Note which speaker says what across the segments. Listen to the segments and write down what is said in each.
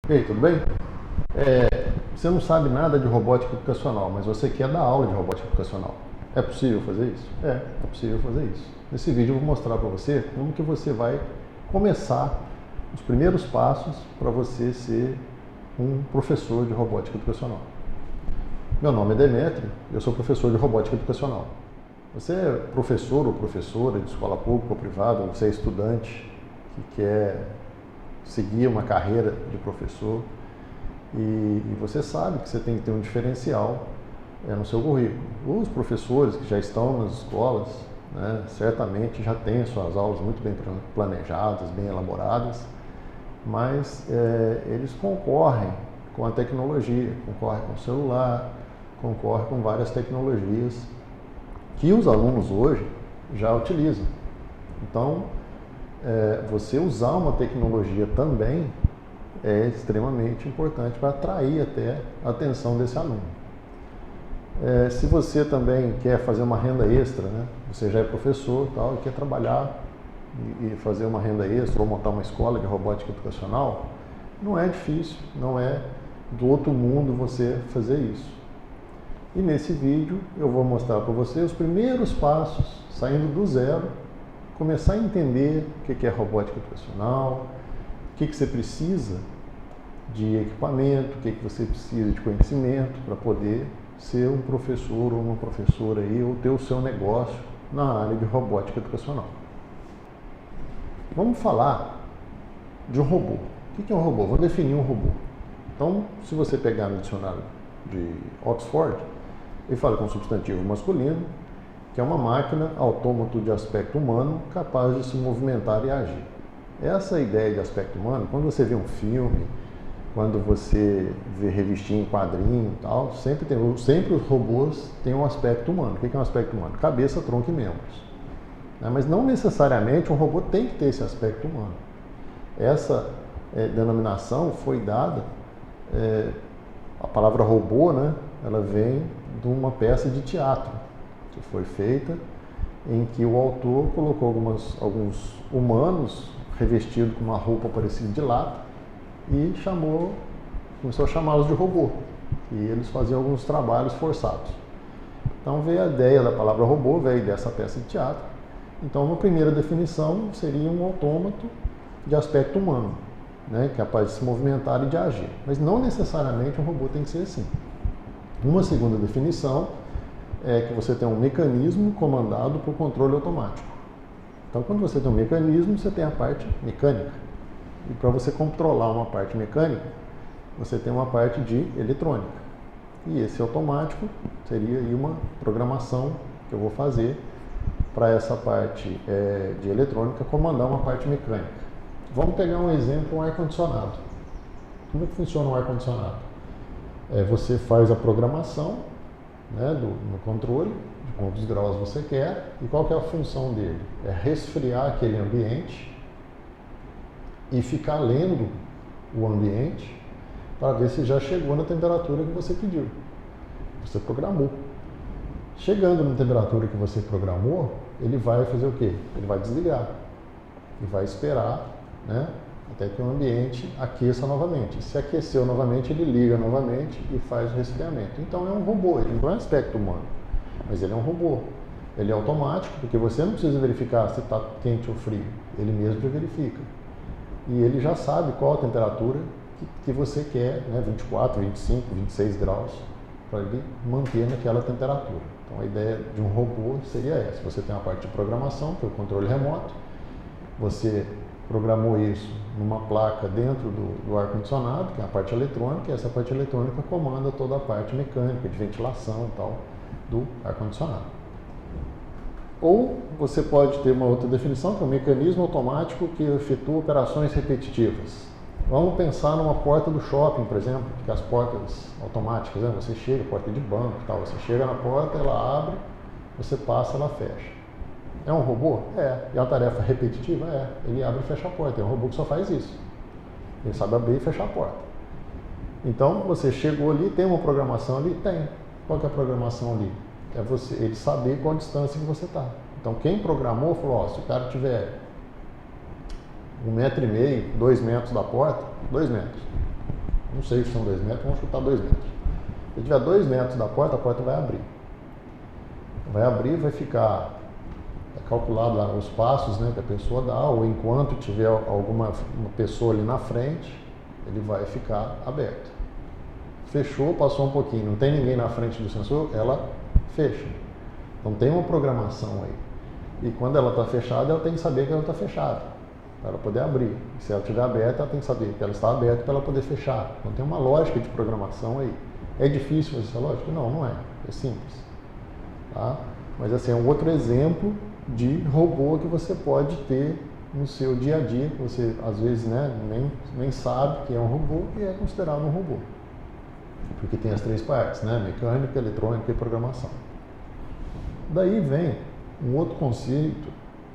Speaker 1: E aí, tudo bem? Você não sabe nada de robótica educacional, mas você quer dar aula de robótica educacional. É possível fazer isso? É possível fazer isso. Nesse vídeo eu vou mostrar para você como que você vai começar os primeiros passos para você ser um professor de robótica educacional. Meu nome é Demetrio, eu sou professor de robótica educacional. Você é professor ou professora de escola pública ou privada, você é estudante que quer seguir uma carreira de professor e você sabe que você tem que ter um diferencial no seu currículo. Os professores que já estão nas escolas, né, certamente já têm suas aulas muito bem planejadas, bem elaboradas, mas eles concorrem com a tecnologia, concorrem com o celular, concorrem com várias tecnologias que os alunos hoje já utilizam. Então, você usar uma tecnologia também é extremamente importante para atrair até a atenção desse aluno. Se você também quer fazer uma renda extra, né? Você já é professor tal, e quer trabalhar e fazer uma renda extra ou montar uma escola de robótica educacional, não é difícil, não é do outro mundo você fazer isso. E nesse vídeo eu vou mostrar para você os primeiros passos, saindo do zero, começar a entender o que é robótica educacional, o que você precisa de equipamento, o que você precisa de conhecimento para poder ser um professor ou uma professora aí, ou ter o seu negócio na área de robótica educacional. Vamos falar de um robô. O que é um robô? Vou definir um robô. Então, se você pegar no dicionário de Oxford, ele fala com substantivo masculino, que é uma máquina autômato de aspecto humano capaz de se movimentar e agir. Essa ideia de aspecto humano, quando você vê um filme, quando você vê revistinha em quadrinho e tal, sempre os robôs têm um aspecto humano. O que é um aspecto humano? Cabeça, tronco e membros. Mas não necessariamente um robô tem que ter esse aspecto humano. Essa denominação foi dada, a palavra robô, né, ela vem de uma peça de teatro que foi feita em que o autor colocou alguns humanos revestidos com uma roupa parecida de lata e começou a chamá-los de robô. E eles faziam alguns trabalhos forçados. Então veio a ideia da palavra robô, veio dessa peça de teatro. Então uma primeira definição seria um autômato de aspecto humano, né, capaz de se movimentar e de agir. Mas não necessariamente um robô tem que ser assim. Uma segunda definição é que você tem um mecanismo comandado por controle automático. Então, quando você tem um mecanismo, você tem a parte mecânica. E para você controlar uma parte mecânica, você tem uma parte de eletrônica. E esse automático seria aí uma programação que eu vou fazer para essa parte de eletrônica comandar uma parte mecânica. Vamos pegar um exemplo, um ar-condicionado. Como é que funciona um ar-condicionado? Você faz a programação, né, no controle, de quantos graus você quer, e qual que é a função dele? É resfriar aquele ambiente e ficar lendo o ambiente para ver se já chegou na temperatura que você pediu. Você programou. Chegando na temperatura que você programou, ele vai fazer o quê? Ele vai desligar e vai esperar, né, até que o ambiente aqueça novamente. Se aqueceu novamente, ele liga novamente e faz o resfriamento. Então é um robô, ele não é aspecto humano, mas ele é um robô. Ele é automático, porque você não precisa verificar se está quente ou frio, ele mesmo já verifica. E ele já sabe qual a temperatura que você quer, né, 24, 25, 26 graus, para ele manter naquela temperatura. Então a ideia de um robô seria essa. Você tem a parte de programação, que é o controle remoto, você programou isso numa placa dentro do ar-condicionado, que é a parte eletrônica, e essa parte eletrônica comanda toda a parte mecânica, de ventilação e tal, do ar-condicionado. Ou você pode ter uma outra definição, que é um mecanismo automático que efetua operações repetitivas. Vamos pensar numa porta do shopping, por exemplo, que as portas automáticas, né? Você chega, porta de banco e tal, você chega na porta, ela abre, você passa, ela fecha. É um robô? É. E é uma tarefa repetitiva? É. Ele abre e fecha a porta. É um robô que só faz isso. Ele sabe abrir e fechar a porta. Então, você chegou ali, tem uma programação ali? Tem. Qual que é a programação ali? É ele saber qual a distância que você está. Então, quem programou falou, se o cara tiver 1,5 m, 2 metros da porta, 2 metros. Não sei se são 2 metros, vamos chutar 2 metros. Se tiver 2 metros da porta, a porta vai abrir. Vai abrir, vai ficar calculado lá os passos, né, que a pessoa dá, ou enquanto tiver alguma uma pessoa ali na frente, ele vai ficar aberto. Fechou, passou um pouquinho, não tem ninguém na frente do sensor, ela fecha. Então tem uma programação aí. E quando ela está fechada, ela tem que saber que ela está fechada, para ela poder abrir. E se ela estiver aberta, ela tem que saber que ela está aberta para ela poder fechar. Então tem uma lógica de programação aí. É difícil essa lógica? Não, não é. É simples. Tá? Mas assim, é um outro exemplo de robô que você pode ter no seu dia a dia, que você às vezes, né, nem sabe que é um robô e é considerado um robô. Porque tem as 3 partes, né? Mecânica, eletrônica e programação. Daí vem um outro conceito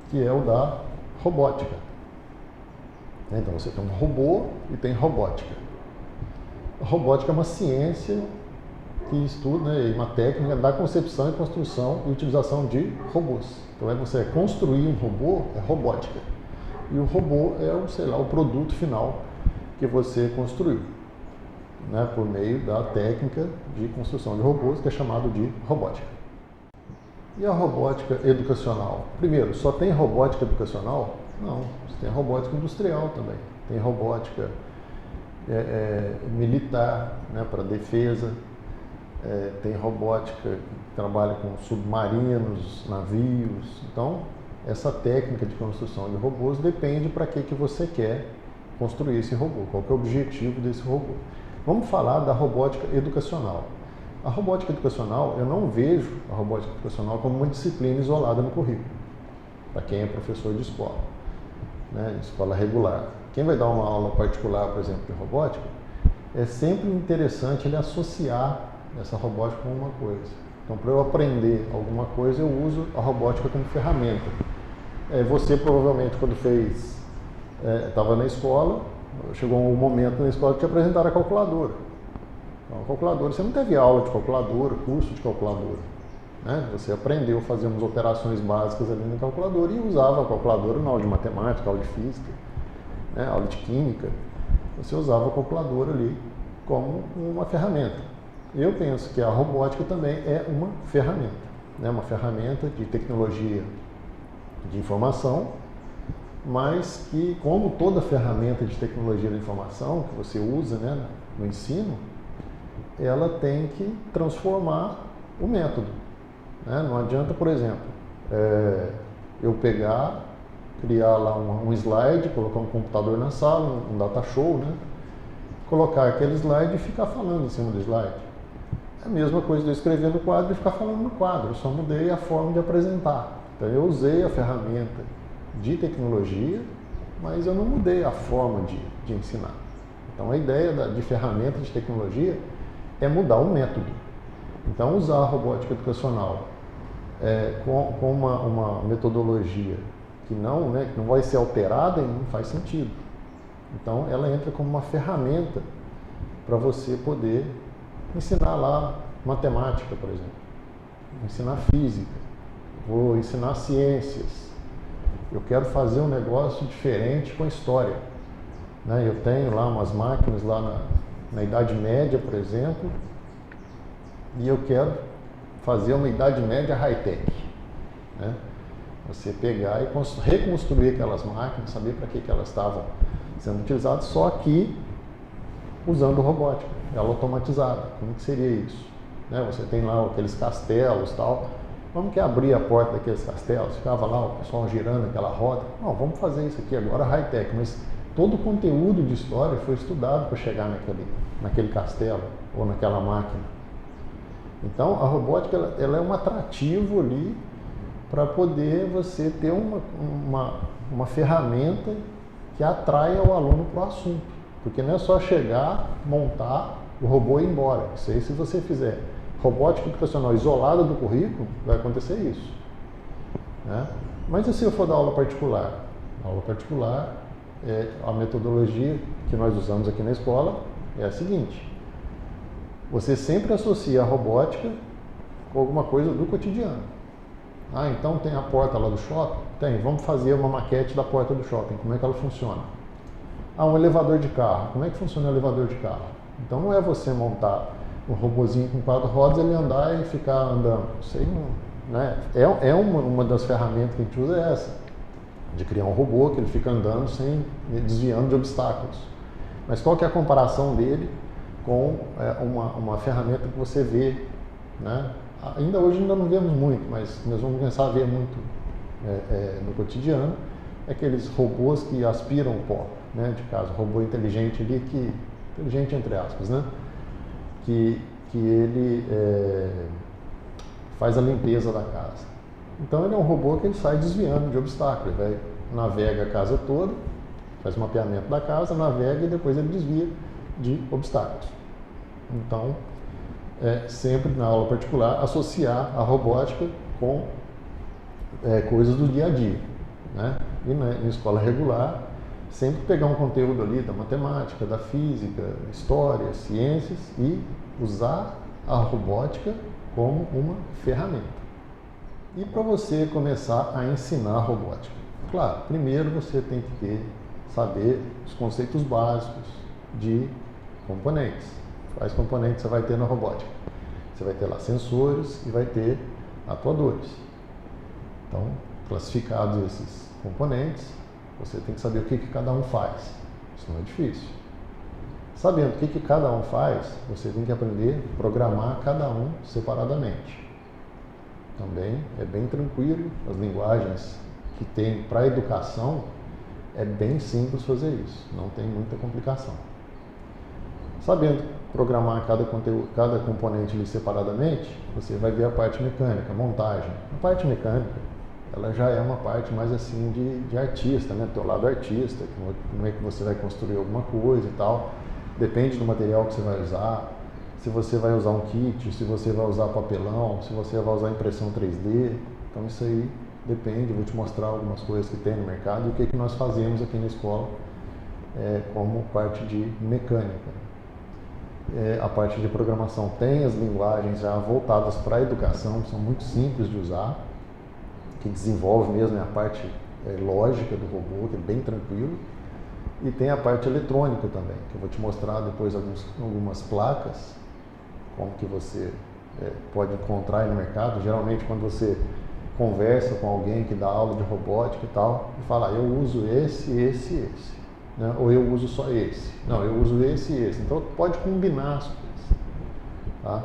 Speaker 1: que é o da robótica. Então você tem um robô e tem robótica. A robótica é uma ciência que estuda, né, uma técnica da concepção e construção e utilização de robôs. Então você construir um robô é robótica. E o robô é o, sei lá, o produto final que você construiu, né, por meio da técnica de construção de robôs, que é chamado de robótica. E a robótica educacional? Primeiro, só tem robótica educacional? Não, tem robótica industrial também. Tem robótica militar, né, para defesa. Tem robótica que trabalha com submarinos, navios. Então, essa técnica de construção de robôs depende para que você quer construir esse robô, qual que é o objetivo desse robô. Vamos falar da robótica educacional. A robótica educacional, eu não vejo a robótica educacional como uma disciplina isolada no currículo, para quem é professor de escola, né, de escola regular. Quem vai dar uma aula particular, por exemplo, de robótica, é sempre interessante ele associar essa robótica com uma coisa. Então, para eu aprender alguma coisa, eu uso a robótica como ferramenta. Você provavelmente, quando estava na escola, chegou um momento na escola que te apresentaram a calculadora. Então, a calculadora, você não teve aula de calculadora, curso de calculadora, né? Você aprendeu a fazer umas operações básicas ali na calculadora e usava a calculadora na aula de matemática, aula de física, né? Aula de química. Você usava a calculadora ali como uma ferramenta. Eu penso que a robótica também é uma ferramenta, né? Uma ferramenta de tecnologia de informação, mas que, como toda ferramenta de tecnologia de informação que você usa, né, no ensino, ela tem que transformar o método, né? Não adianta, por exemplo, eu criar lá um slide, colocar um computador na sala, um data show, né? Colocar aquele slide e ficar falando em cima do slide. É a mesma coisa de eu escrever no quadro e ficar falando no quadro, eu só mudei a forma de apresentar. Então eu usei a ferramenta de tecnologia, mas eu não mudei a forma de ensinar. Então a ideia de ferramenta de tecnologia é mudar o método. Então usar a robótica educacional com uma metodologia que não vai ser alterada não faz sentido. Então ela entra como uma ferramenta para você poder ensinar lá matemática, por exemplo, ensinar física, vou ensinar ciências. Eu quero fazer um negócio diferente com a história, né? Eu tenho lá umas máquinas lá na Idade Média, por exemplo, e eu quero fazer uma Idade Média high-tech, né? Você pegar e reconstruir aquelas máquinas, saber para que elas estavam sendo utilizadas, só que usando robótica, ela automatizada. Como que seria isso? Né? Você tem lá aqueles castelos e tal. Como que abrir a porta daqueles castelos? Ficava lá o pessoal girando aquela roda. Não, vamos fazer isso aqui agora high-tech, mas todo o conteúdo de história foi estudado para chegar naquele castelo ou naquela máquina. Então, a robótica ela é um atrativo ali para poder você ter uma ferramenta que atraia o aluno para o assunto. Porque não é só chegar, montar o robô e ir embora. Isso aí, se você fizer robótica educacional isolada do currículo, vai acontecer isso, né? Mas e se eu for dar aula particular? A aula particular, a metodologia que nós usamos aqui na escola é a seguinte: você sempre associa a robótica com alguma coisa do cotidiano. Então tem a porta lá do shopping? Tem, vamos fazer uma maquete da porta do shopping, como é que ela funciona? Um elevador de carro, como é que funciona o elevador de carro? Então não é você montar um robozinho com 4 rodas, ele andar e ficar andando. Isso aí não, né? Uma das ferramentas que a gente usa é essa, de criar um robô que ele fica andando sem desviando de obstáculos. Mas qual que é a comparação dele com uma ferramenta que você vê, né? Ainda hoje ainda não vemos muito, mas nós vamos começar a ver muito no cotidiano, aqueles robôs que aspiram o pó, né, de casa, robô inteligente ali, inteligente entre aspas, né, que ele faz a limpeza da casa. Então ele é um robô que ele sai desviando de obstáculos, ele navega a casa toda, faz o mapeamento da casa, navega e depois ele desvia de obstáculos. Então, sempre na aula particular, associar a robótica com coisas do dia a dia, né? E na escola regular, sempre pegar um conteúdo ali da matemática, da física, história, ciências e usar a robótica como uma ferramenta. E para você começar a ensinar robótica? Claro, primeiro você tem que saber os conceitos básicos de componentes. Quais componentes você vai ter na robótica? Você vai ter lá sensores e vai ter atuadores. Então, classificados esses componentes, você tem que saber o que cada um faz. Isso não é difícil. Sabendo o que cada um faz, você tem que aprender a programar cada um separadamente. Também é bem tranquilo, as linguagens que tem para a educação, é bem simples fazer isso, não tem muita complicação. Sabendo programar cada componente ali separadamente, você vai ver a parte mecânica, a montagem. A parte mecânica, ela já é uma parte mais assim de artista, né? Teu lado artista, como é que você vai construir alguma coisa e tal. Depende do material que você vai usar, se você vai usar um kit, se você vai usar papelão, se você vai usar impressão 3D. Então isso aí depende, eu vou te mostrar algumas coisas que tem no mercado e o que nós fazemos aqui na escola como parte de mecânica. A parte de programação tem as linguagens já voltadas para a educação, são muito simples de usar, que desenvolve mesmo a parte lógica do robô, que é bem tranquilo, e tem a parte eletrônica também, que eu vou te mostrar depois algumas placas, como que você pode encontrar aí no mercado. Geralmente quando você conversa com alguém que dá aula de robótica e tal, e fala, eu uso esse, né? Ou eu uso só esse. Não, eu uso esse e esse. Então pode combinar as coisas, tá?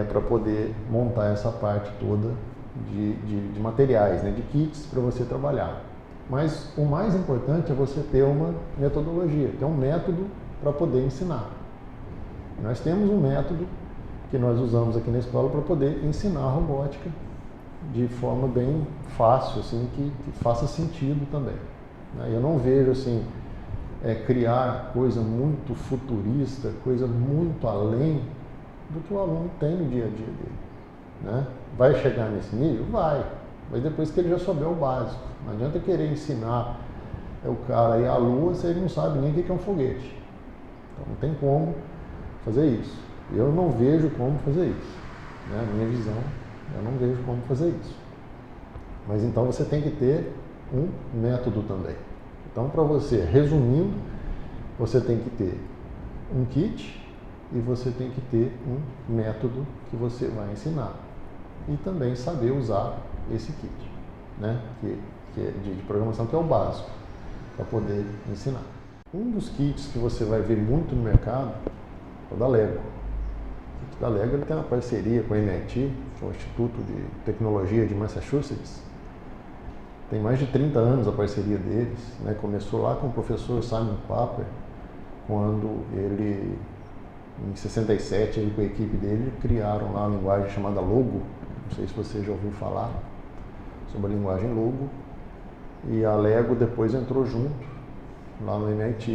Speaker 1: Para poder montar essa parte toda de materiais, né? De kits para você trabalhar. Mas o mais importante é você ter uma metodologia, ter um método para poder ensinar. Nós temos um método que nós usamos aqui na escola para poder ensinar a robótica de forma bem fácil, assim, que faça sentido também. Eu não vejo assim, criar coisa muito futurista, coisa muito além do que o aluno tem no dia a dia dele, né? Vai chegar nesse nível? Vai, mas depois que ele já souber o básico. Não adianta querer ensinar o cara a ir à lua se ele não sabe nem o que é um foguete. Então não tem como fazer isso. Eu não vejo como fazer isso, né? A minha visão, eu não vejo como fazer isso. Mas então você tem que ter um método também. Então, para você, resumindo, você tem que ter um kit e você tem que ter um método que você vai ensinar. E também saber usar esse kit, né? Que é de programação, que é o básico, para poder ensinar. Um dos kits que você vai ver muito no mercado é o da Lego. O kit da Lego ele tem uma parceria com o MIT, que é o Instituto de Tecnologia de Massachusetts. Tem mais de 30 anos a parceria deles, né? Começou lá com o professor Simon Papert, quando ele, em 67, ele com a equipe dele, criaram lá uma linguagem chamada Logo. Não sei se você já ouviu falar sobre a linguagem Logo. E a Lego depois entrou junto, lá no MIT,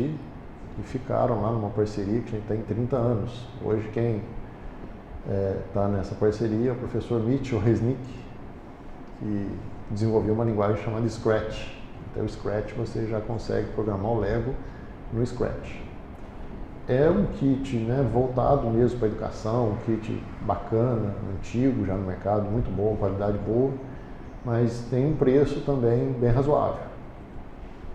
Speaker 1: e ficaram lá numa parceria que tem 30 anos. Hoje quem está nessa parceria é o professor Mitchell Resnick, que desenvolveu uma linguagem chamada Scratch. Então o Scratch você já consegue programar o Lego no Scratch. É um kit, né, voltado mesmo para a educação, um kit bacana, antigo já no mercado, muito bom, qualidade boa, mas tem um preço também bem razoável.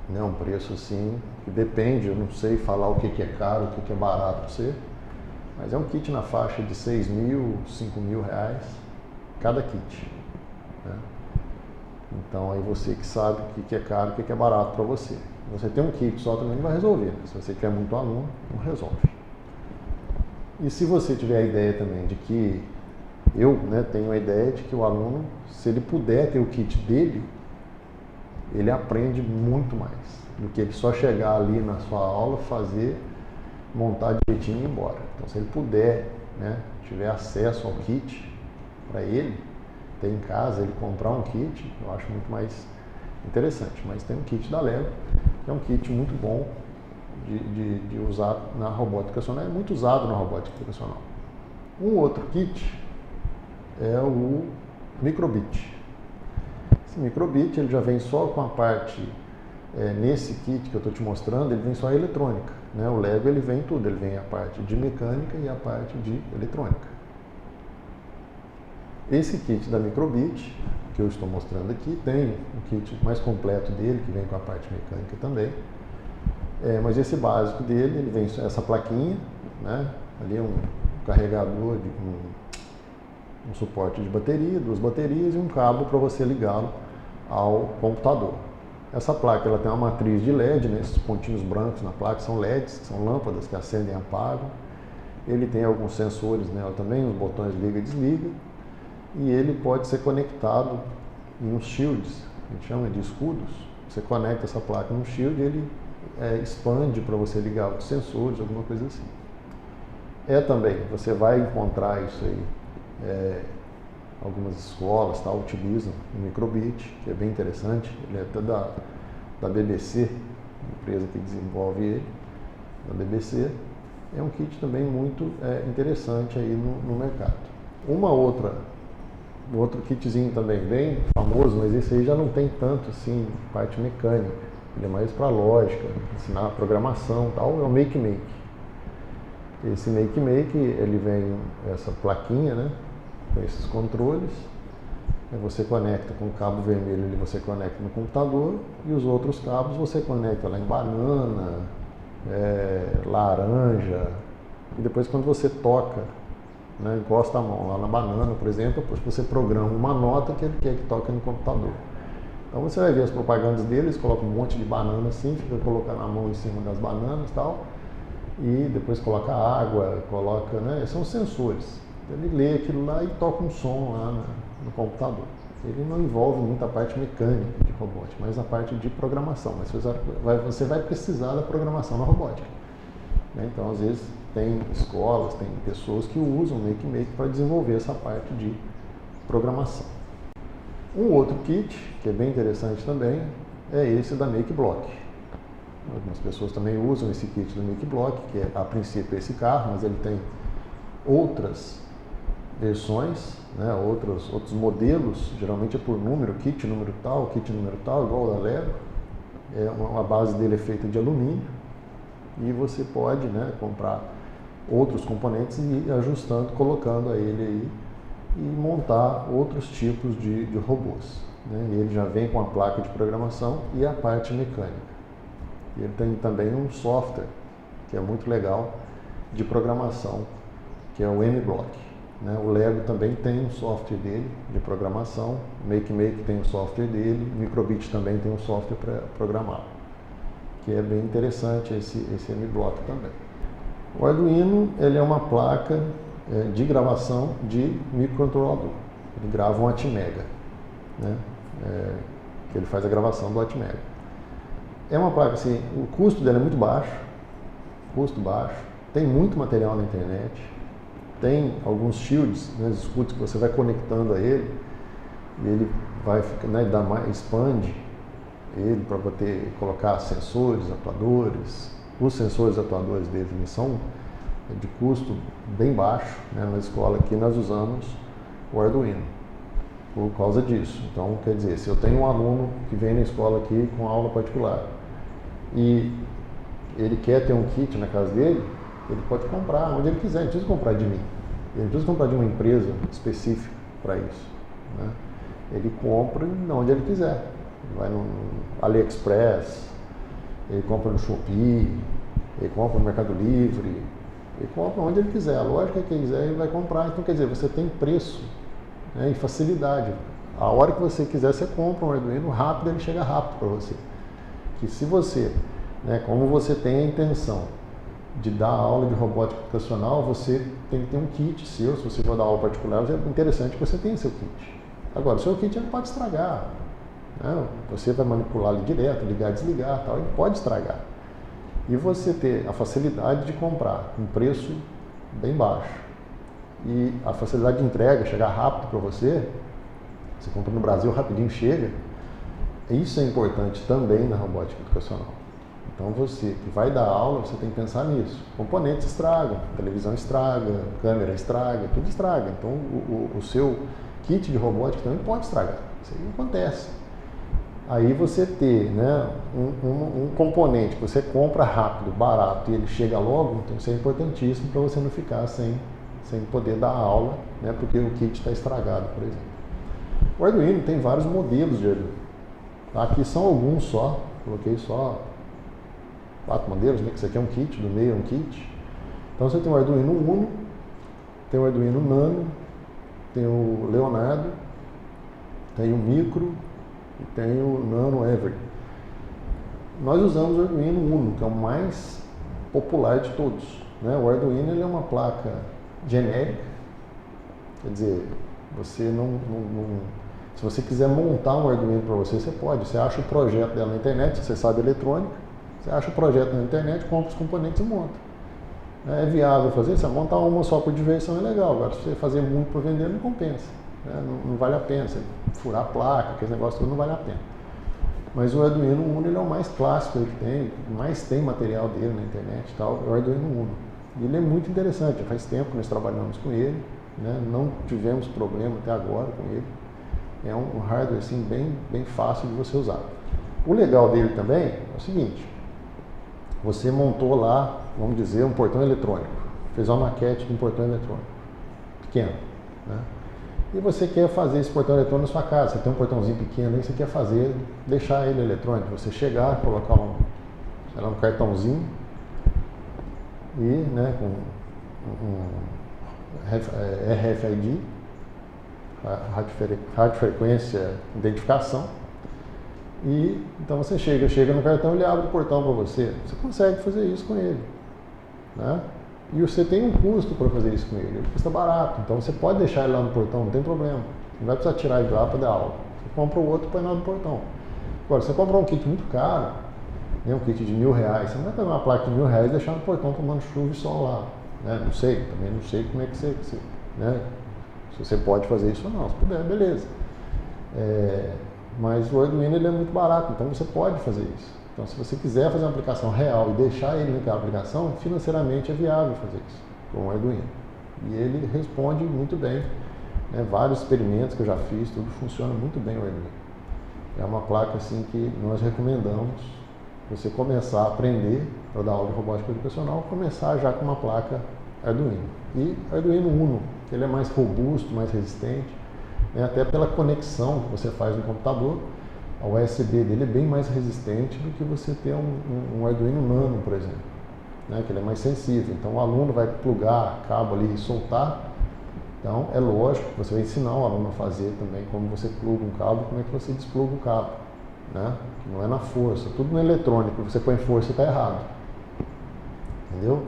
Speaker 1: Um preço assim, que depende, eu não sei falar o que é caro, o que é barato para você, Mas é um kit na faixa de 6 mil, 5 mil reais cada kit, né? Então aí você que sabe o que é caro e o que é barato para você. Você tem um kit só também não vai resolver, né? Se você quer muito aluno, não resolve. E se você tiver a ideia também de que eu, né, tenho a ideia de que o aluno, se ele puder ter o kit dele, ele aprende muito mais do que ele só chegar ali na sua aula, fazer, montar direitinho e ir embora. Então, se ele puder, né, tiver acesso ao kit para ele, ter em casa, ele comprar um kit, eu acho muito mais interessante. Mas tem um kit da Lego, que é um kit muito bom de usar na robótica educacional, é muito usado na robótica educacional. Um outro kit é o Microbit. Esse Microbit ele já vem só com a parte, nesse kit que eu estou te mostrando, ele vem só a eletrônica, né? O Lego ele vem tudo, ele vem a parte de mecânica e a parte de eletrônica. Esse kit da Microbit, que eu estou mostrando aqui, tem um kit mais completo dele, que vem com a parte mecânica também. Mas esse básico dele, ele vem essa plaquinha, né? Ali um carregador, um suporte de bateria, 2 baterias e um cabo para você ligá-lo ao computador. Essa placa ela tem uma matriz de LED, né? Esses pontinhos brancos na placa são LEDs, são lâmpadas que acendem e apagam. Ele tem alguns sensores nela também, os botões liga e desliga. E ele pode ser conectado em uns shields, a gente chama de escudos. Você conecta essa placa num shield e ele expande para você ligar os sensores, alguma coisa assim. Também, você vai encontrar isso aí, algumas escolas utilizam o Microbit, que é bem interessante, ele é até da BBC, empresa que desenvolve ele, da BBC. É um kit também muito interessante aí no mercado. Outro kitzinho também bem famoso, mas esse aí já não tem tanto assim parte mecânica, ele é mais para lógica, ensinar programação e tal, é o Make. Esse Make, ele vem essa plaquinha, né, com esses controles, você conecta com o cabo vermelho, você conecta no computador e os outros cabos você conecta lá em banana, laranja, e depois quando você toca, né, encosta a mão lá na banana, por exemplo, você programa uma nota que ele quer que toque no computador. Então você vai ver as propagandas deles, coloca um monte de banana assim, fica colocando a mão em cima das bananas e tal, e depois coloca água, coloca, né, são sensores. Ele lê aquilo lá e toca um som lá no computador. Ele não envolve muita parte mecânica de robótica, mas a parte de programação. Mas você vai precisar da programação na robótica, né? Então, às vezes, tem escolas, tem pessoas que usam o Make para desenvolver essa parte de programação. Um outro kit, que é bem interessante também, é esse da MakeBlock. Algumas pessoas também usam esse kit do MakeBlock, que é, a princípio, esse carro, mas ele tem outras versões, né, outros modelos, geralmente é por número, kit número tal, igual o da Lego. A base dele é feita de alumínio e você pode, né, comprar outros componentes e ir ajustando, colocando a ele aí e montar outros tipos de robôs, né? E ele já vem com a placa de programação e a parte mecânica. E ele tem também um software que é muito legal de programação, que é o MBlock, né? O Lego também tem um software dele de programação, o Make tem um software dele, o Microbit também tem um software para programar, que é bem interessante esse MBlock também. O Arduino ele é uma placa de gravação de microcontrolador. Ele grava um Atmega, né? Que ele faz a gravação do Atmega. É uma placa assim, o custo dela é muito baixo, tem muito material na internet, tem alguns shields, né, escudos que você vai conectando a ele, e ele vai, né, expande ele para poder colocar sensores, atuadores. Os sensores atuadores dele são de custo bem baixo, né? Na escola aqui nós usamos o Arduino por causa disso. Então, quer dizer, se eu tenho um aluno que vem na escola aqui com aula particular e ele quer ter um kit na casa dele, ele pode comprar onde ele quiser, não precisa comprar de mim, ele não precisa comprar de uma empresa específica para isso, né? Ele compra onde ele quiser, ele vai no AliExpress, ele compra no Shopee, ele compra no Mercado Livre, Ele compra onde ele quiser, a lógica que ele quiser ele vai comprar. Então, quer dizer, você tem preço, né, e facilidade. A hora que você quiser, você compra um Arduino rápido, ele chega rápido para você. Que se você, né, como você tem a intenção de dar aula de robótica computacional, você tem que ter um kit seu. Se você for dar aula particular, é interessante que você tenha seu kit. Agora, o seu kit ele pode estragar, né? Você vai manipular ali direto, ligar, desligar, tal, ele pode estragar. E você ter a facilidade de comprar um preço bem baixo e a facilidade de entrega, chegar rápido para você compra no Brasil, rapidinho chega, isso é importante também na robótica educacional. Então você que vai dar aula, você tem que pensar nisso. Componentes estragam, televisão estraga, câmera estraga, tudo estraga. Então o seu kit de robótica também pode estragar, isso aí acontece. Aí você ter, né, um componente que você compra rápido, barato e ele chega logo, então isso é importantíssimo para você não ficar sem poder dar aula, né, porque o kit está estragado, por exemplo. O Arduino tem vários modelos de Arduino. Aqui são alguns só, coloquei só 4 modelos, né, que isso aqui é um kit, do meio é um kit. Então você tem o Arduino Uno, tem o Arduino Nano, tem o Leonardo, tem o Micro, e tem o Nano Every. Nós usamos o Arduino Uno, que é o mais popular de todos, né? O Arduino ele é uma placa genérica, quer dizer, você se você quiser montar um Arduino para você, você pode. Você acha o projeto dela na internet, se você sabe eletrônica, você acha o projeto na internet, compra os componentes e monta. É viável fazer, você montar uma só por diversão é legal, agora se você fazer muito para vender não compensa. Não vale a pena, você furar a placa, aquele negócio todo não vale a pena. Mas o Arduino Uno ele é o mais clássico que tem, mais tem material dele na internet e tal, é o Arduino Uno. E ele é muito interessante, faz tempo que nós trabalhamos com ele, né? Não tivemos problema até agora com ele. É um hardware assim, bem fácil de você usar. O legal dele também é o seguinte, você montou lá, vamos dizer, um portão eletrônico, fez uma maquete de um portão eletrônico, pequeno, né? E você quer fazer esse portão eletrônico na sua casa, você tem um portãozinho pequeno aí, você quer fazer, deixar ele eletrônico, você chegar, colocar um cartãozinho e, né, com RFID, radiofrequência identificação, e então você chega no cartão e ele abre o portão para você. Você consegue fazer isso com ele, né? E você tem um custo para fazer isso com ele custa barato, então você pode deixar ele lá no portão, não tem problema, não vai precisar tirar ele de lá para dar aula. Você compra o outro e põe lá no portão. Agora, você comprar um kit muito caro, né, um kit de R$1.000, você não vai pegar uma placa de R$1.000 e deixar no portão tomando chuva e sol lá, né? Não sei, também não sei como é que você, né, se você pode fazer isso ou não. Se puder, beleza. Mas o Arduino ele é muito barato, então você pode fazer isso. Então, se você quiser fazer uma aplicação real e deixar ele naquela aplicação, financeiramente é viável fazer isso com o Arduino. E ele responde muito bem, né? Vários experimentos que eu já fiz, tudo funciona muito bem o Arduino. É uma placa assim que nós recomendamos você começar a aprender para dar aula de robótica educacional, começar já com uma placa Arduino. E Arduino Uno, ele é mais robusto, mais resistente, né? Até pela conexão que você faz no computador. A USB dele é bem mais resistente do que você ter um Arduino Nano, por exemplo, né? Que ele é mais sensível. Então o aluno vai plugar cabo ali e soltar. Então é lógico que você vai ensinar o aluno a fazer também como você pluga um cabo, como é que você despluga um cabo, né? Não é na força, tudo no eletrônico, você põe força e está errado, entendeu?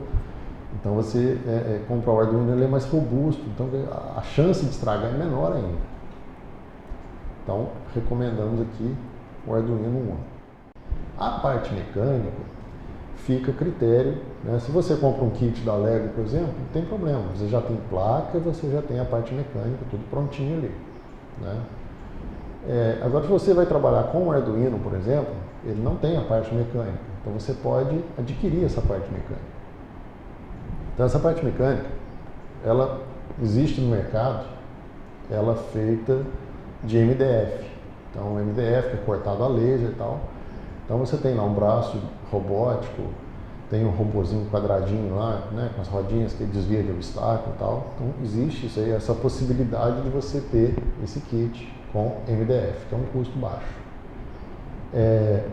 Speaker 1: Então você comprar o Arduino, ele é mais robusto, então a chance de estragar é menor ainda. Então, recomendamos aqui o Arduino Uno. A parte mecânica fica a critério, né? Se você compra um kit da Lego, por exemplo, não tem problema. Você já tem placa, você já tem a parte mecânica, tudo prontinho ali, né? Agora, se você vai trabalhar com o Arduino, por exemplo, ele não tem a parte mecânica. Então, você pode adquirir essa parte mecânica. Então, essa parte mecânica, ela existe no mercado, ela é feita de MDF. Então, o MDF que é cortado a laser e tal. Então, você tem lá um braço robótico, tem um robozinho quadradinho lá, né, com as rodinhas que desvia de obstáculo e tal. Então, existe isso aí, essa possibilidade de você ter esse kit com MDF, que é um custo baixo.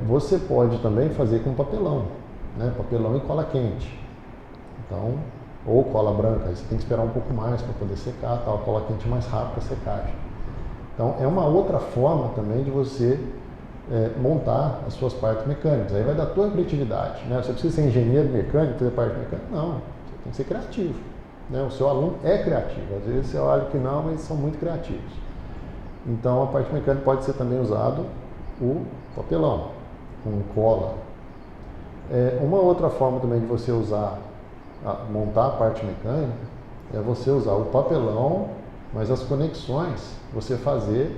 Speaker 1: Você pode também fazer com papelão, né, papelão e cola quente. Então, Ou cola branca, aí você tem que esperar um pouco mais para poder secar, tal, cola quente mais rápido para secagem. Então é uma outra forma também de você montar as suas partes mecânicas. Aí vai da tua criatividade, né? Você precisa ser engenheiro mecânico, fazer parte mecânica? Não, você tem que ser criativo, né? O seu aluno é criativo, às vezes você olha que não, mas são muito criativos. Então a parte mecânica pode ser também usado o papelão, com cola. Uma outra forma também de você montar a parte mecânica é você usar o papelão, mas as conexões você fazer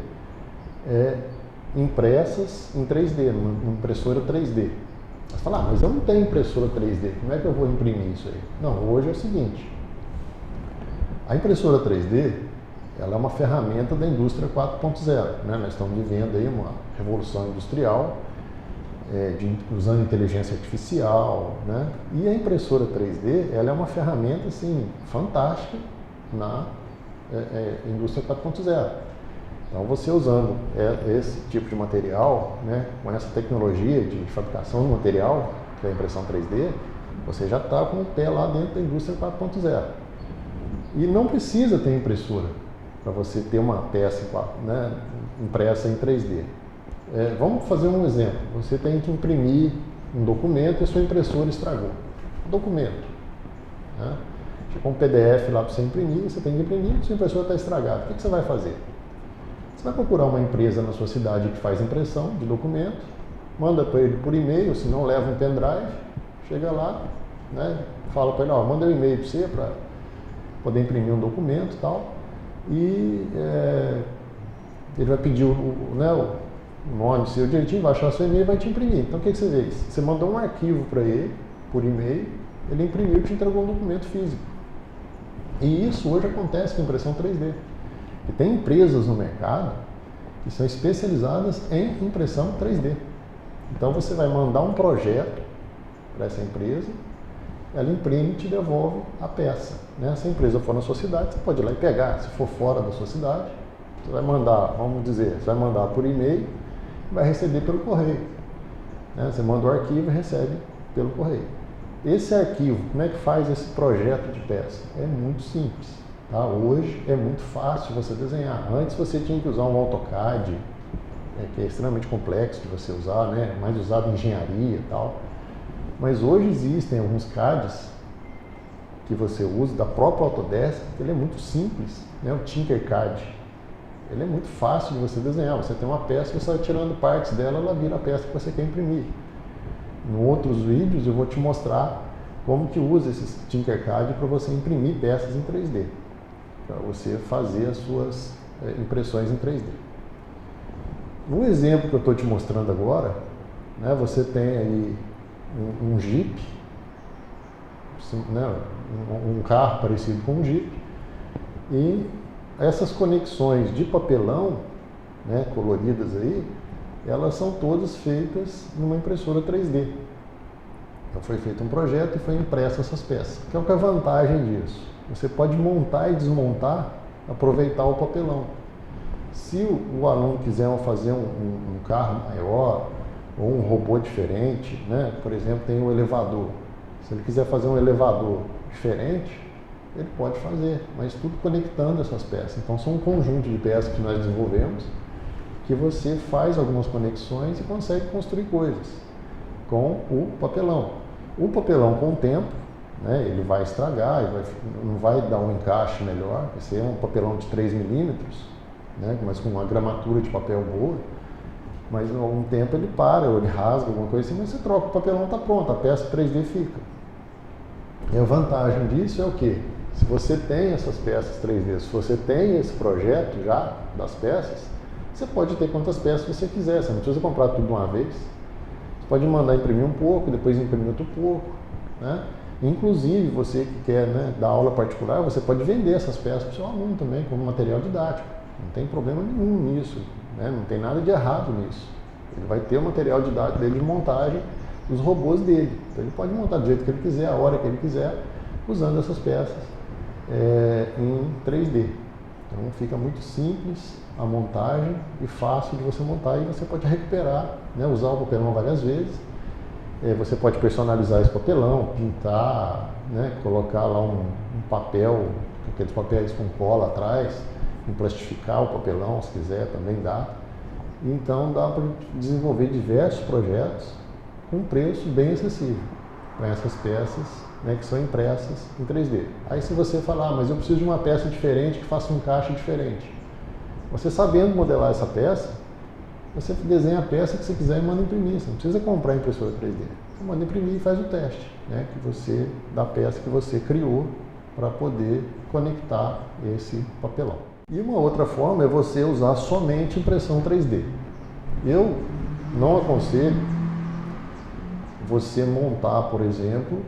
Speaker 1: impressas em 3D, numa impressora 3D. Você fala, mas eu não tenho impressora 3D, como é que eu vou imprimir isso aí? Não, hoje é o seguinte, a impressora 3D ela é uma ferramenta da indústria 4.0, né? Nós estamos vivendo aí uma revolução industrial, usando inteligência artificial, né? E a impressora 3D ela é uma ferramenta assim, fantástica na indústria 4.0. Então você usando esse tipo de material, né, com essa tecnologia de fabricação de material, que é a impressão 3D, você já está com o pé lá dentro da indústria 4.0. E não precisa ter impressora para você ter uma peça, né, impressa em 3D. Vamos fazer um exemplo. Você tem que imprimir um documento e a sua impressora estragou. Documento. Né? Chegou um PDF lá para você imprimir, você tem que imprimir, sua impressora está estragada. O que você vai fazer? Você vai procurar uma empresa na sua cidade que faz impressão de documento, manda para ele por e-mail, se não leva um pendrive, chega lá, né, fala para ele, manda um e-mail para você para poder imprimir um documento e tal, e ele vai pedir o nome seu direitinho, vai achar seu e-mail e vai te imprimir. Então o que você fez? Você mandou um arquivo para ele, por e-mail, ele imprimiu e te entregou um documento físico. E isso hoje acontece com impressão 3D. E tem empresas no mercado que são especializadas em impressão 3D. Então você vai mandar um projeto para essa empresa, ela imprime e te devolve a peça. Né? Se a empresa for na sua cidade, você pode ir lá e pegar. Se for fora da sua cidade, você vai mandar, vamos dizer, você vai mandar por e-mail e vai receber pelo correio. Né? Você manda o arquivo e recebe pelo correio. Esse arquivo, como é que faz esse projeto de peça? É muito simples. Tá? Hoje é muito fácil você desenhar. Antes você tinha que usar um AutoCAD, que é extremamente complexo de você usar, né? Mais usado em engenharia e tal. Mas hoje existem alguns CADs que você usa da própria Autodesk, que ele é muito simples, né? O Tinkercad. Ele é muito fácil de você desenhar. Você tem uma peça, você vai tirando partes dela, ela vira a peça que você quer imprimir. Em outros vídeos eu vou te mostrar como que usa esse Tinkercad para você imprimir peças em 3D. Para você fazer as suas impressões em 3D. No exemplo que eu estou te mostrando agora, né, você tem aí um Jeep, né, um carro parecido com um Jeep, e essas conexões de papelão, né, coloridas aí, elas são todas feitas numa impressora 3D. Então foi feito um projeto e foi impressa essas peças. Qual que é a vantagem disso? Você pode montar e desmontar, aproveitar o papelão. Se o aluno quiser fazer um carro maior ou um robô diferente, né? Por exemplo, tem um elevador. Se ele quiser fazer um elevador diferente, ele pode fazer, mas tudo conectando essas peças. Então são um conjunto de peças que nós desenvolvemos que você faz algumas conexões e consegue construir coisas com o papelão. O papelão, com o tempo, né, ele vai estragar, não vai dar um encaixe melhor, vai ser um papelão de 3 milímetros, né, mas com uma gramatura de papel boa, mas em algum tempo ele para, ou ele rasga, alguma coisa assim, mas você troca, o papelão está pronto, a peça 3D fica. E a vantagem disso é o quê? Se você tem essas peças 3D, se você tem esse projeto já das peças, você pode ter quantas peças você quiser, você não precisa comprar tudo de uma vez. Você pode mandar imprimir um pouco, depois imprimir outro pouco, né? Inclusive, você que quer, né, dar aula particular, você pode vender essas peças para o seu aluno também, como material didático. Não tem problema nenhum nisso, né? Não tem nada de errado nisso. Ele vai ter o material didático dele de montagem dos robôs dele. Então ele pode montar do jeito que ele quiser, a hora que ele quiser, usando essas peças em 3D. Então fica muito simples a montagem e fácil de você montar, e você pode recuperar, né, usar o papelão várias vezes. Você pode personalizar esse papelão, pintar, né, colocar lá um papel, aqueles papéis com cola atrás, emplastificar o papelão, se quiser, também dá. Então dá para desenvolver diversos projetos com preço bem acessível para essas peças, né, que são impressas em 3D. Aí se você falar, mas eu preciso de uma peça diferente que faça um encaixe diferente. Você sabendo modelar essa peça, você desenha a peça que você quiser e manda imprimir. Você não precisa comprar a impressora 3D. Você manda imprimir e faz o teste, né, da peça que você criou para poder conectar esse papelão. E uma outra forma é você usar somente impressão 3D. Eu não aconselho você montar, por exemplo,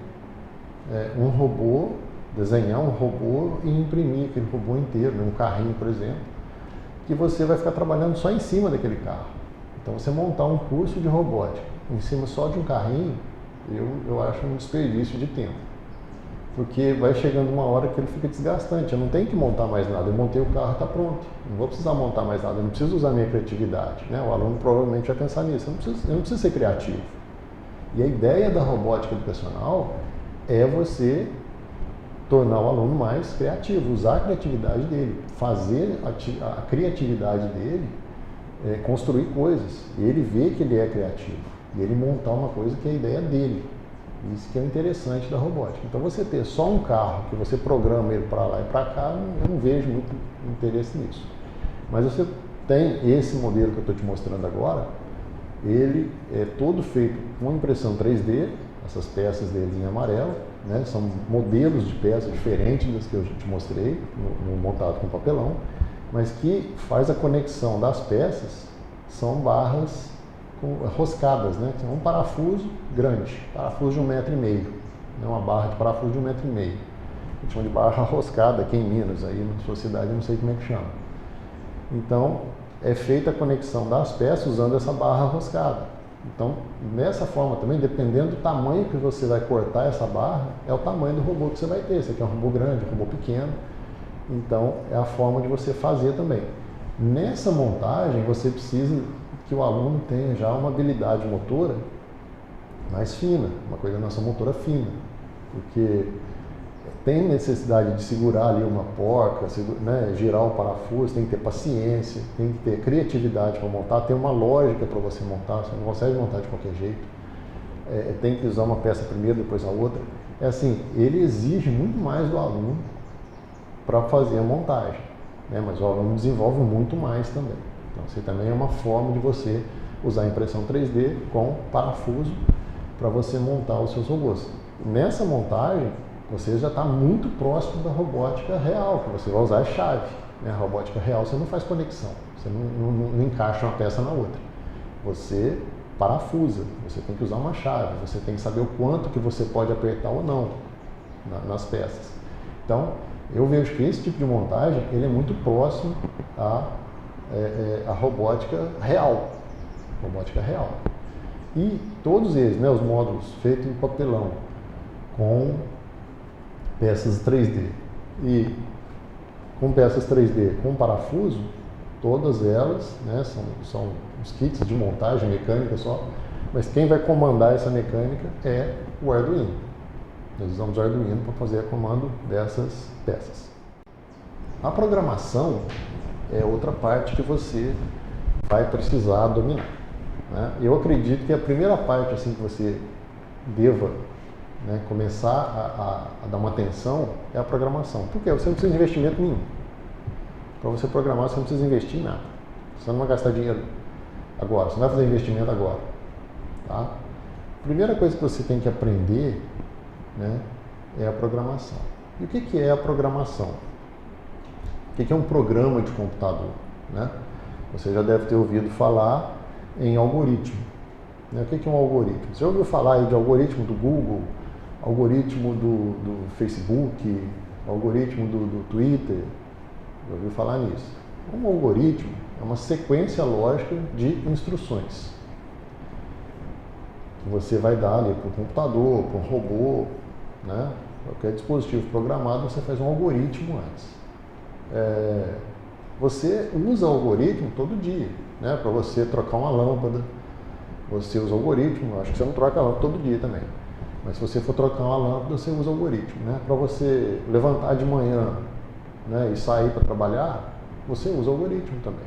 Speaker 1: um robô, desenhar um robô e imprimir aquele robô inteiro, um carrinho, por exemplo, que você vai ficar trabalhando só em cima daquele carro. Então você montar um curso de robótica em cima só de um carrinho, eu acho um desperdício de tempo. Porque vai chegando uma hora que ele fica desgastante, eu não tenho que montar mais nada, eu montei o carro, está pronto, não vou precisar montar mais nada, eu não preciso usar minha criatividade, né? O aluno provavelmente vai pensar nisso, eu não preciso ser criativo. E a ideia da robótica educacional é você tornar o aluno mais criativo, usar a criatividade dele, fazer a criatividade dele construir coisas, e ele vê que ele é criativo, e ele montar uma coisa que é a ideia dele. Isso que é o interessante da robótica. Então você ter só um carro que você programa ele para lá e para cá, eu não vejo muito interesse nisso. Mas você tem esse modelo que eu estou te mostrando agora, ele é todo feito com impressão 3D, essas peças dele em amarelo, né? São modelos de peças diferentes das que eu te mostrei, montado com papelão, mas que faz a conexão das peças, são barras roscadas, né? Um parafuso grande, parafuso de 1,5 metro, né? Uma barra de parafuso de 1,5 metro. A gente chama de barra roscada aqui em Minas, aí na sua cidade eu não sei como é que chama. Então, é feita a conexão das peças usando essa barra roscada. Então, nessa forma também, dependendo do tamanho que você vai cortar essa barra, é o tamanho do robô que você vai ter. Esse aqui é um robô grande, um robô pequeno. Então, é a forma de você fazer também. Nessa montagem, você precisa que o aluno tenha já uma habilidade motora mais fina, uma coordenação motora fina, porque tem necessidade de segurar ali uma porca, né, girar o parafuso, tem que ter paciência, tem que ter criatividade para montar, tem uma lógica para você montar, você não consegue montar de qualquer jeito, tem que usar uma peça primeiro, depois a outra. É assim, ele exige muito mais do aluno para fazer a montagem, né, mas o aluno desenvolve muito mais também. Então, isso também é uma forma de você usar a impressão 3D com parafuso para você montar os seus robôs. Nessa montagem, você já está muito próximo da robótica real, que você vai usar a chave. Né? A robótica real você não faz conexão, você não encaixa uma peça na outra. Você parafusa, você tem que usar uma chave, você tem que saber o quanto que você pode apertar ou não nas peças. Então, eu vejo que esse tipo de montagem ele é muito próximo a robótica real. Robótica real. E todos eles, né, os módulos feitos em papelão, com peças 3D e com peças 3D com parafuso, todas elas, né, são os kits de montagem mecânica só, mas quem vai comandar essa mecânica é o Arduino. Nós usamos o Arduino para fazer o comando dessas peças. A programação é outra parte que você vai precisar dominar. Né? Eu acredito que a primeira parte assim, que você deva, né, começar a dar uma atenção é a programação. Por quê? Você não precisa de investimento nenhum. Para você programar, você não precisa investir em nada. Você não vai gastar dinheiro agora, você não vai fazer investimento agora. Tá? A primeira coisa que você tem que aprender, né, é a programação. E o que é a programação? O que é um programa de computador? Né? Você já deve ter ouvido falar em algoritmo. Né? O que é um algoritmo? Você já ouviu falar aí de algoritmo do Google, algoritmo do Facebook, algoritmo do Twitter? Já ouviu falar nisso? Um algoritmo é uma sequência lógica de instruções que você vai dar ali para o computador, para um robô, né? Qualquer dispositivo programado, você faz um algoritmo antes. Você usa o algoritmo todo dia, né? Para você trocar uma lâmpada, você usa o algoritmo, acho que você não troca a lâmpada todo dia também. Mas se você for trocar uma lâmpada, você usa algoritmo, né? Para você levantar de manhã, né, e sair para trabalhar, você usa algoritmo também.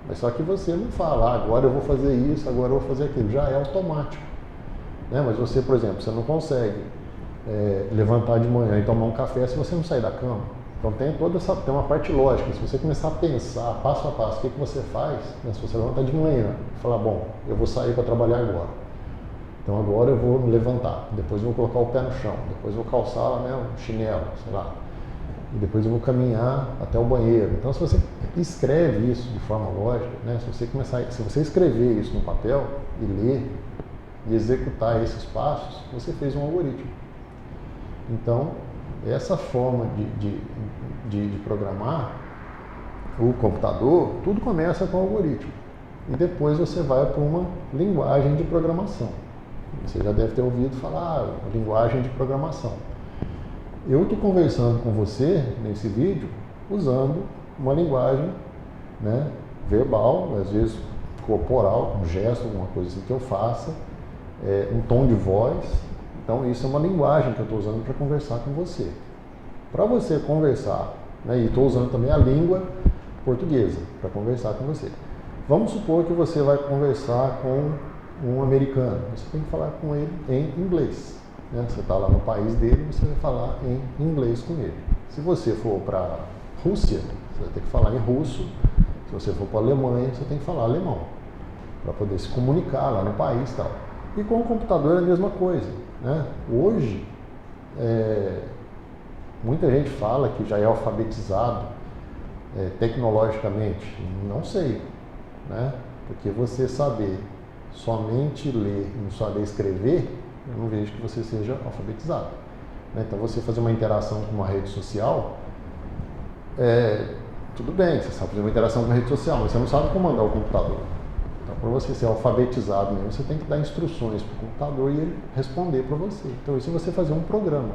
Speaker 1: Mas só que você não fala, agora eu vou fazer isso, agora eu vou fazer aquilo. Já é automático. Né? Mas você, por exemplo, você não consegue levantar de manhã e tomar um café se você não sair da cama. Então tem tem uma parte lógica. Se você começar a pensar passo a passo o que você faz, né? Se você levantar de manhã e falar, bom, eu vou sair para trabalhar agora. Então agora eu vou me levantar, depois eu vou colocar o pé no chão, depois eu vou calçar, né, um chinelo, sei lá. E depois eu vou caminhar até o banheiro. Então se você escreve isso de forma lógica, né, se você escrever isso no papel e ler e executar esses passos, você fez um algoritmo. Então essa forma de programar o computador, tudo começa com o algoritmo. E depois você vai para uma linguagem de programação. Você já deve ter ouvido falar linguagem de programação. Eu estou conversando com você nesse vídeo usando uma linguagem, né, verbal, às vezes corporal, um gesto, alguma coisa assim que eu faça, um tom de voz. Então isso é uma linguagem que eu estou usando para conversar com você. Para você conversar, né, e estou usando também a língua portuguesa para conversar com você. Vamos supor que você vai conversar com um americano, você tem que falar com ele em inglês. Né? Você está lá no país dele, você vai falar em inglês com ele. Se você for para a Rússia, você vai ter que falar em russo. Se você for para a Alemanha, você tem que falar alemão, para poder se comunicar lá no país e tal. E com o computador é a mesma coisa. Né? Hoje, muita gente fala que já é alfabetizado tecnologicamente. Não sei, né? Porque você saber somente ler e não saber escrever, eu não vejo que você seja alfabetizado. Né? Então você fazer uma interação com uma rede social, tudo bem, você sabe fazer uma interação com a rede social, mas você não sabe comandar o computador. Então para você ser alfabetizado mesmo, você tem que dar instruções para o computador e ele responder para você. Então isso é você fazer um programa.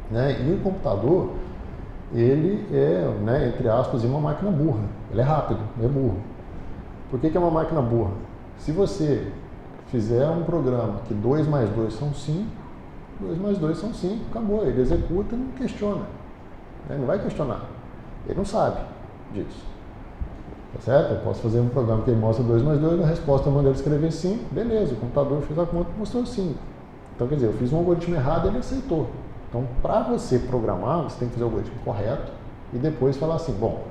Speaker 1: Né? E o computador, ele né, entre aspas, uma máquina burra. Ele é rápido, não é burro. Por que é uma máquina burra? Se você fizer um programa que 2 mais 2 são 5, 2 mais 2 são 5, acabou. Ele executa e não questiona. Ele não vai questionar. Ele não sabe disso. Tá certo? Eu posso fazer um programa que ele mostra 2 mais 2, na resposta eu mandei ele escrever 5, beleza, o computador fez a conta e mostrou 5. Então, quer dizer, eu fiz um algoritmo errado e ele aceitou. Então, para você programar, você tem que fazer o algoritmo correto e depois falar assim, bom,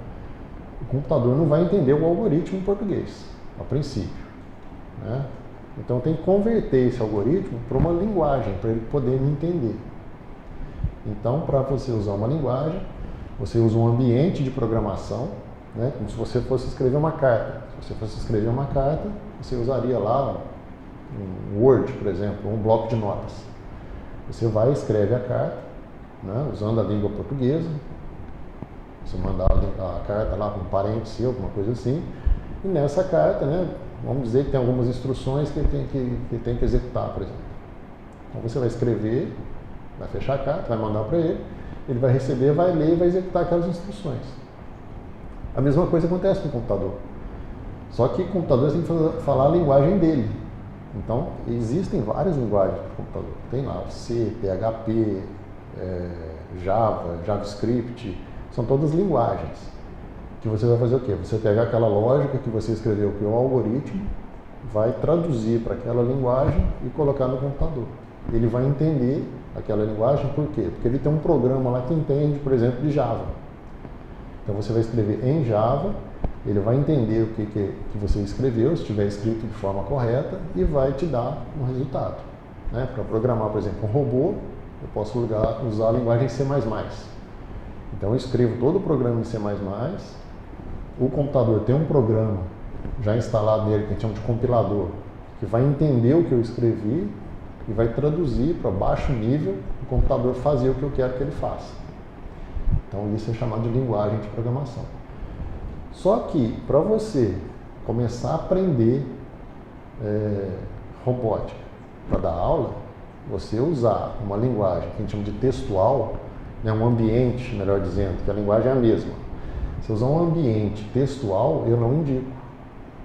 Speaker 1: o computador não vai entender o algoritmo em português, a princípio. Né? Então tem que converter esse algoritmo para uma linguagem, para ele poder me entender. Então, para você usar uma linguagem, você usa um ambiente de programação, né? Como se você fosse escrever uma carta. Se você fosse escrever uma carta, você usaria lá um Word, por exemplo, um bloco de notas. Você vai e escreve a carta, né? Usando a língua portuguesa. Você mandar a carta lá para um parente seu, alguma coisa assim. E nessa carta, né, vamos dizer que tem algumas instruções que ele tem que executar, por exemplo. Então você vai escrever, vai fechar a carta, vai mandar para ele vai receber, vai ler e vai executar aquelas instruções. A mesma coisa acontece com o computador. Só que o computador tem que falar a linguagem dele. Então, existem várias linguagens para o computador. Tem lá o C, PHP, Java, JavaScript, são todas linguagens. Que você vai fazer o quê? Você pega aquela lógica que você escreveu, que é o algoritmo, vai traduzir para aquela linguagem e colocar no computador. Ele vai entender aquela linguagem, por quê? Porque ele tem um programa lá que entende, por exemplo, de Java. Então você vai escrever em Java, ele vai entender o que você escreveu, se estiver escrito de forma correta, e vai te dar um resultado. Né? Para programar, por exemplo, um robô, eu posso usar a linguagem C++. Então eu escrevo todo o programa em C++, o computador tem um programa já instalado nele, que a gente chama de compilador, que vai entender o que eu escrevi e vai traduzir para baixo nível o computador fazer o que eu quero que ele faça. Então isso é chamado de linguagem de programação. Só que para você começar a aprender robótica para dar aula, você usar uma linguagem que a gente chama de textual, né, um ambiente, melhor dizendo, que a linguagem é a mesma. Se usar um ambiente textual, eu não indico.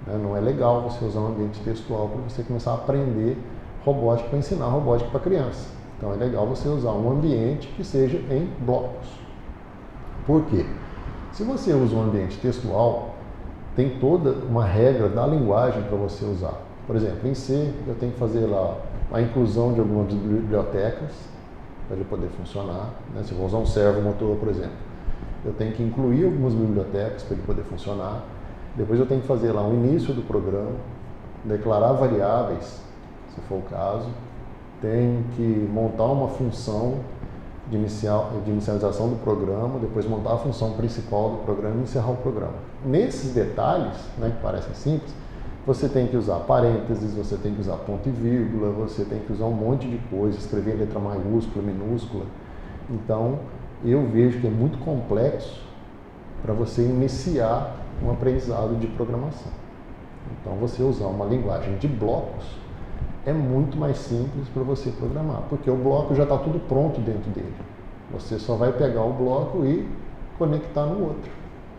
Speaker 1: Né? Não é legal você usar um ambiente textual para você começar a aprender robótica para ensinar robótica para criança. Então é legal você usar um ambiente que seja em blocos. Por quê? Se você usa um ambiente textual, tem toda uma regra da linguagem para você usar. Por exemplo, em C, eu tenho que fazer lá a inclusão de algumas bibliotecas para ele poder funcionar. Né? Se eu vou usar um servomotor, por exemplo, eu tenho que incluir algumas bibliotecas para ele poder funcionar. Depois eu tenho que fazer lá o início do programa, declarar variáveis, se for o caso. Tenho que montar uma função de inicialização do programa, depois montar a função principal do programa e encerrar o programa. Nesses detalhes, né, que parecem simples, você tem que usar parênteses, você tem que usar ponto e vírgula, você tem que usar um monte de coisa, escrever em letra maiúscula, minúscula. Então, eu vejo que é muito complexo para você iniciar um aprendizado de programação. Então, você usar uma linguagem de blocos é muito mais simples para você programar, porque o bloco já está tudo pronto dentro dele. Você só vai pegar o bloco e conectar no outro.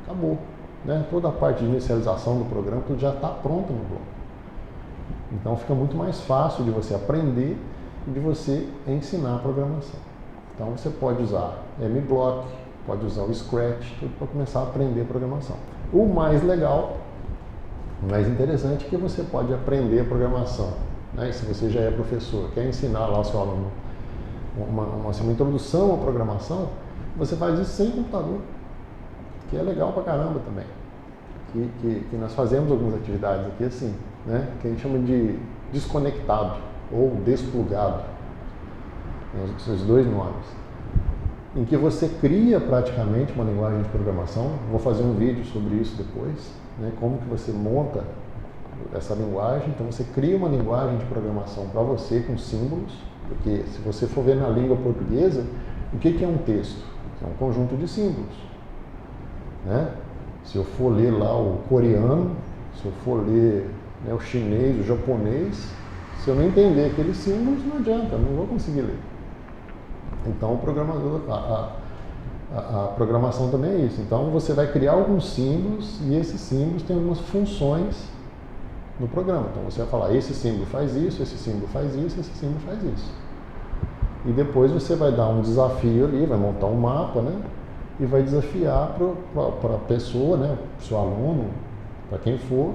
Speaker 1: Acabou. Né? Toda a parte de inicialização do programa tudo já está pronto no bloco. Então fica muito mais fácil de você aprender e de você ensinar a programação. Então você pode usar MBlock, pode usar o Scratch, tudo para começar a aprender programação. O mais legal, o mais interessante é que você pode aprender programação. Né? E se você já é professor, quer ensinar lá o seu aluno uma introdução à programação, você faz isso sem computador, que é legal pra caramba também. Que nós fazemos algumas atividades aqui assim, né? Que a gente chama de desconectado ou desplugado, esses dois nomes, em que você cria praticamente uma linguagem de programação. Vou fazer um vídeo sobre isso depois, né? Como que você monta essa linguagem. Então você cria uma linguagem de programação para você com símbolos, porque se você for ver na língua portuguesa, o que é um texto? É um conjunto de símbolos, né? Se eu for ler lá o coreano, se eu for ler, né, o chinês, o japonês, se eu não entender aqueles símbolos, não adianta, eu não vou conseguir ler. Então o programador, a programação também é isso. Então você vai criar alguns símbolos e esses símbolos têm algumas funções no programa. Então você vai falar, esse símbolo faz isso, esse símbolo faz isso, esse símbolo faz isso. E depois você vai dar um desafio ali, vai montar um mapa, né? E vai desafiar para a pessoa, né? Para o seu aluno, para quem for,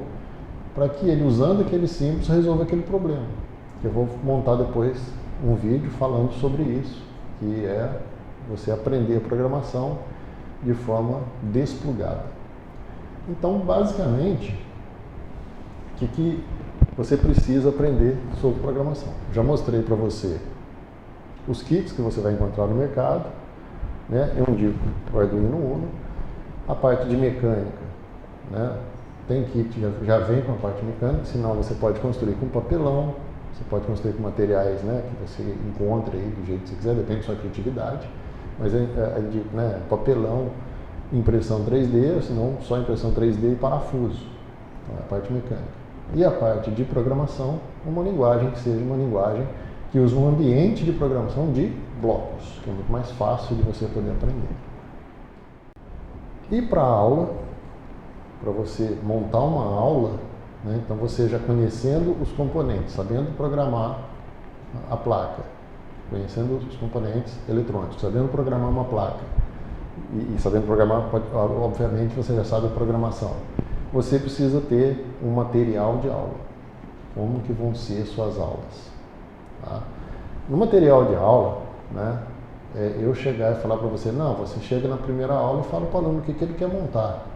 Speaker 1: para que ele, usando aqueles símbolos, resolva aquele problema. Eu vou montar depois um vídeo falando sobre isso, que é você aprender a programação de forma desplugada. Então, basicamente, o que você precisa aprender sobre programação? Já mostrei para você os kits que você vai encontrar no mercado, né? Eu indico o Arduino Uno. A parte de mecânica, né? Tem kit, já vem com a parte mecânica, senão você pode construir com papelão, você pode construir com materiais, né, que você encontra aí do jeito que você quiser, depende da sua criatividade, mas né, papelão, impressão 3D, ou senão só impressão 3D e parafuso. Então, é a parte mecânica. E a parte de programação, uma linguagem que seja uma linguagem que use um ambiente de programação de blocos, que é muito mais fácil de você poder aprender. E para a aula, para você montar uma aula, né, então você já conhecendo os componentes, sabendo programar a placa, conhecendo os componentes eletrônicos, sabendo programar uma placa e sabendo programar, obviamente você já sabe a programação. Você precisa ter um material de aula. Como que vão ser suas aulas? Tá? No material de aula, né, eu chegar e falar para você, não, você chega na primeira aula e fala para o aluno o que ele quer montar.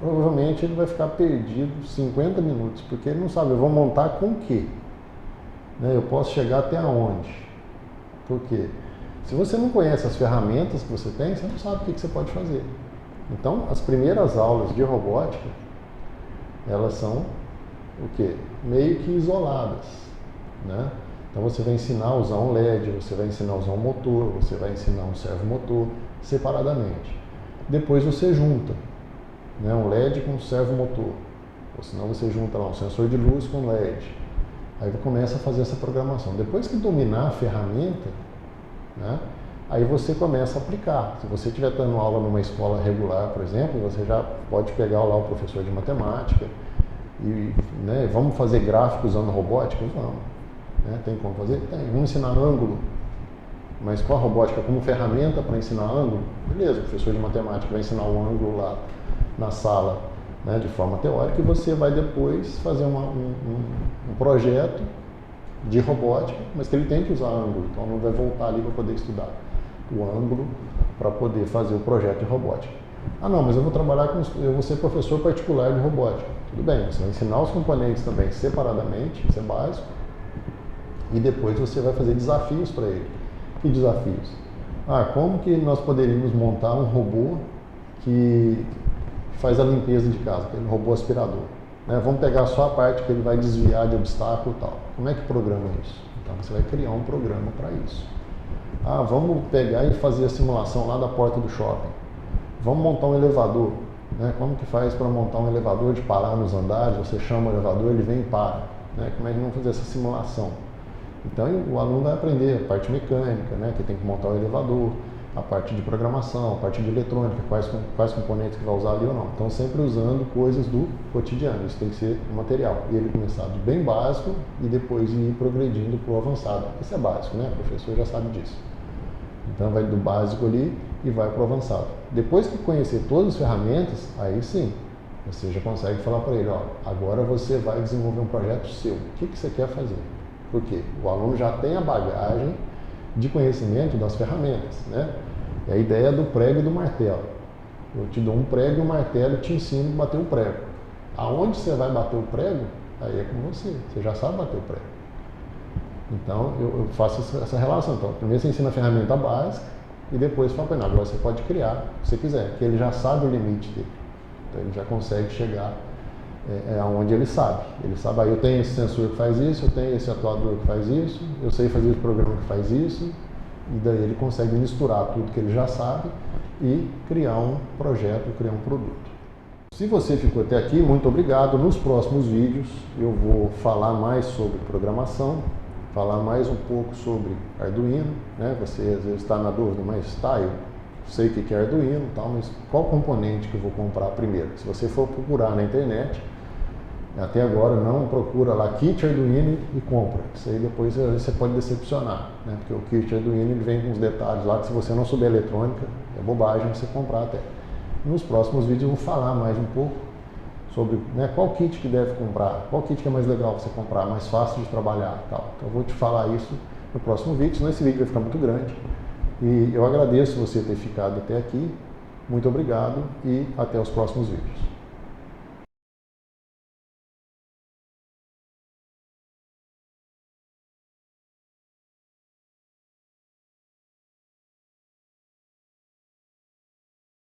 Speaker 1: Provavelmente ele vai ficar perdido 50 minutos, porque ele não sabe, eu vou montar com o quê? Né, eu posso chegar até onde? Por quê? Se você não conhece as ferramentas que você tem, você não sabe o que você pode fazer. Então, as primeiras aulas de robótica, elas são o quê? Meio que isoladas, né? Então você vai ensinar a usar um LED, você vai ensinar a usar um motor, você vai ensinar um servomotor separadamente. Depois você junta, né, um LED com um servomotor, ou senão você junta lá um sensor de luz com LED. Aí você começa a fazer essa programação. Depois que dominar a ferramenta, né, aí você começa a aplicar. Se você estiver dando aula numa escola regular, por exemplo, você já pode pegar lá o professor de matemática e, né, vamos fazer gráfico usando robótica? Vamos. né? Tem como fazer? Tem. Vamos ensinar ângulo, mas com a robótica como ferramenta para ensinar ângulo, beleza, o professor de matemática vai ensinar o ângulo lá na sala, né, de forma teórica, e você vai depois fazer um projeto de robótica, mas que ele tem que usar ângulo, então não vai voltar ali para poder estudar o ângulo para poder fazer o projeto de robótica. Ah não, mas eu vou ser professor particular de robótica. Tudo bem, você vai ensinar os componentes também separadamente, isso é básico, e depois você vai fazer desafios para ele. Que desafios? Ah, como que nós poderíamos montar um robô que faz a limpeza de casa, aquele robô aspirador? Né? Vamos pegar só a parte que ele vai desviar de obstáculo e tal. Como é que programa isso? Então você vai criar um programa para isso. Ah, vamos pegar e fazer a simulação lá da porta do shopping. Vamos montar um elevador. Né? Como que faz para montar um elevador de parar nos andares? Você chama o elevador, ele vem e para. Né? Como é que vamos fazer essa simulação? Então o aluno vai aprender a parte mecânica, né? Que tem que montar o elevador, a parte de programação, a parte de eletrônica, quais componentes que vai usar ali ou não. Então sempre usando coisas do cotidiano, isso tem que ser material. E ele começar do bem básico e depois ir progredindo para o avançado. Isso é básico, né? O professor já sabe disso. Então vai do básico ali e vai para o avançado. Depois que conhecer todas as ferramentas, aí sim, você já consegue falar para ele, ó, agora você vai desenvolver um projeto seu. O que você quer fazer? Por quê? O aluno já tem a bagagem de conhecimento das ferramentas, né? É a ideia do prego e do martelo. Eu te dou um prego e um martelo e te ensino a bater o prego. Aonde você vai bater o prego, aí é com você. Você já sabe bater o prego. Então, eu faço essa relação. Então, primeiro você ensina a ferramenta básica e depois fala para ele, agora você pode criar o que você quiser, porque ele já sabe o limite dele. Então, ele já consegue chegar aonde ele sabe. Ele sabe, eu tenho esse sensor que faz isso, eu tenho esse atuador que faz isso, eu sei fazer esse programa que faz isso, e daí ele consegue misturar tudo que ele já sabe e criar um projeto, criar um produto. Se você ficou até aqui, muito obrigado. Nos próximos vídeos eu vou falar mais sobre programação, falar mais um pouco sobre Arduino, né? Você às vezes está na dúvida, mas tá, eu sei o que é Arduino e tal, mas qual componente que eu vou comprar primeiro? Se você for procurar na internet, até agora não procura lá kit Arduino e compra. Isso aí depois você pode decepcionar, né? Porque o kit Arduino ele vem com uns detalhes lá que se você não souber eletrônica, é bobagem você comprar até. Nos próximos vídeos eu vou falar mais um pouco sobre, né, qual kit que deve comprar, qual kit que é mais legal você comprar, mais fácil de trabalhar e tal. Então eu vou te falar isso no próximo vídeo, senão esse vídeo vai ficar muito grande. E eu agradeço você ter ficado até aqui. Muito obrigado e até os próximos vídeos.